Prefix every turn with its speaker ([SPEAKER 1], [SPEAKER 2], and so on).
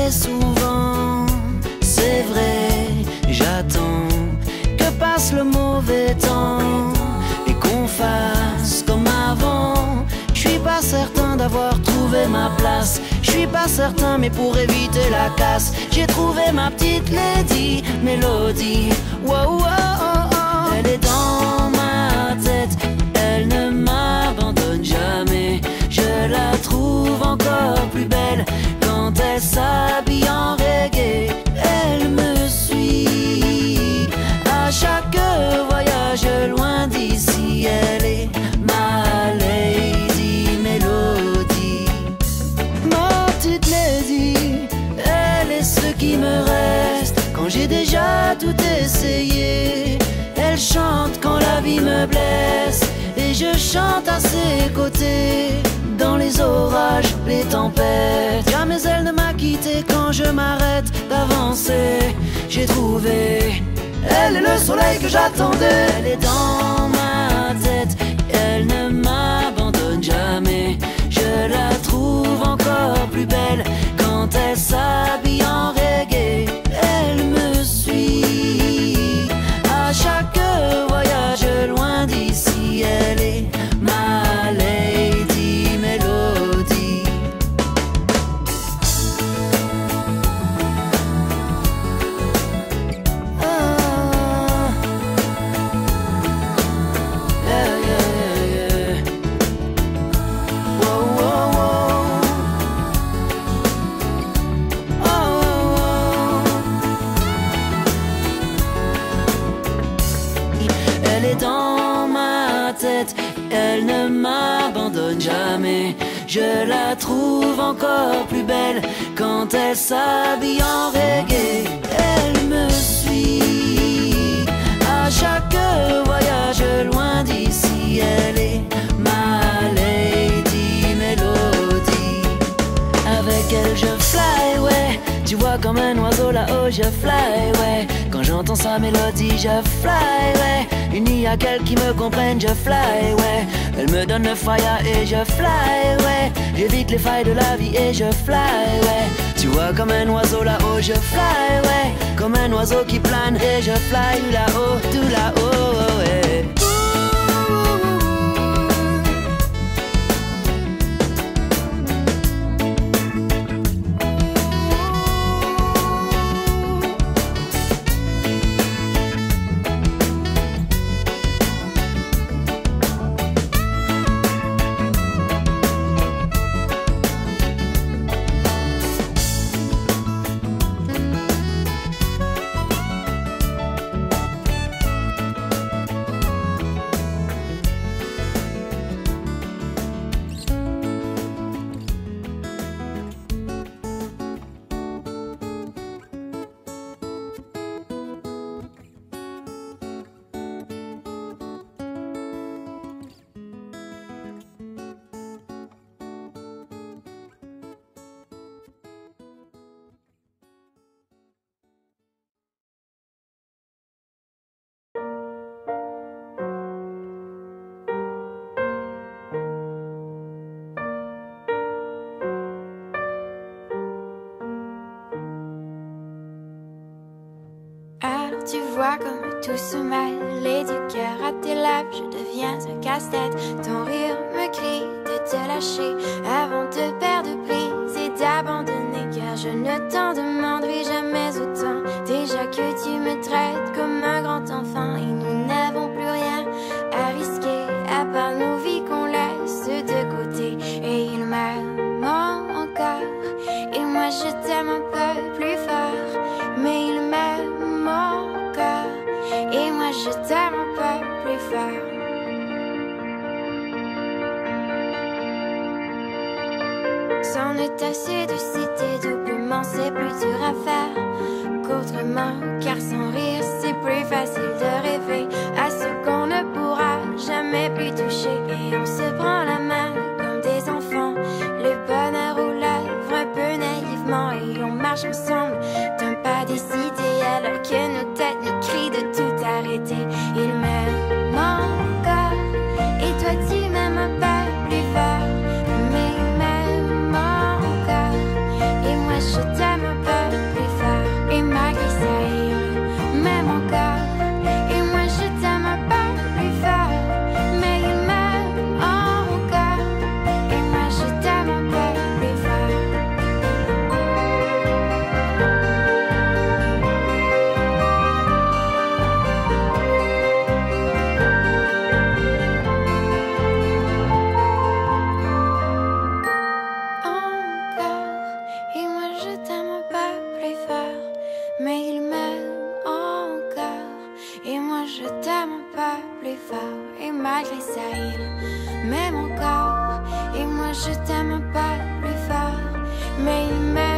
[SPEAKER 1] Et souvent, c'est vrai, j'attends que passe le mauvais temps et qu'on fasse comme avant. Je suis pas certain d'avoir trouvé ma place, je suis pas certain, mais pour éviter la casse, j'ai trouvé ma petite lady Mélodie. Wow, wow, oh, oh. Elle est dans ma tête, elle ne m'abandonne jamais. Je la trouve encore plus belle quand elle s'habille en reggae. Elle me suit à chaque voyage loin d'ici. Elle est ma lady Mélodie. Ma petite lady, elle est ce qui me reste quand j'ai déjà tout essayé. Elle chante quand la vie me blesse et je chante à ses côtés. Dans les orages, les tempêtes, jamais elle ne m'a quitté quand je m'arrête d'avancer. J'ai trouvé, elle est le soleil que j'attendais. Elle est dans ma tête, elle ne m'abandonne jamais. Je la trouve encore plus belle quand elle s'habille en reggae. Elle me suit à chaque voyage loin d'ici. Elle est ma lady Mélodie. Ah, yeah, yeah, yeah. Wow, wow, wow. Oh, oh, oh. Elle est dans ma tête, elle ne m'abandonne jamais. Je la trouve encore plus belle quand elle s'habille en reggae. Elle me suit à chaque voyage loin d'ici. Elle est ma lady Mélodie. Avec elle je fly, ouais. Tu vois comme un oiseau là-haut je fly, ouais. Quand j'entends sa mélodie je fly, ouais. Unis à qu'elle qui me comprenne je fly, ouais. Elle me donne le fire et je fly, ouais. J'évite les failles de la vie et je fly, ouais. Tu vois comme un oiseau là-haut je fly, ouais. Comme un oiseau qui plane et je fly là-haut, tout là-haut, ouais.
[SPEAKER 2] Tu vois comme tout se mêle et du cœur à tes lèvres, je deviens un casse-tête. Ton rire me crie de te lâcher avant de perdre prise et d'abandonner, car je ne t'en demanderai jamais autant. Déjà que tu me traites comme un grand enfant et nous n'avons plus rien à risquer à part nos vies qu'on laisse de côté. Et il m'aime encore et moi je t'aime un peu plus fort, mais il m'aime encore et moi je t'aime un peu plus fort. C'en est assez de citer doublement, c'est plus dur à faire qu'autrement, car sans rire c'est plus facile de rêver à ce qu'on ne pourra jamais plus toucher. Et on se prend la main comme des enfants, le bonheur aux lèvres un peu naïvement, et on marche ensemble d'un pas décidé alors que nos têtes nous crient de tout arrêter. Il m'aime encore et toi tu m'aimes un peu plus fort, mais il m'aime encore et moi je t'aime un peu pas plus fort. Et malgré ça, il m'aime encore. Et moi, je t'aime pas plus fort. Mais il m'aime.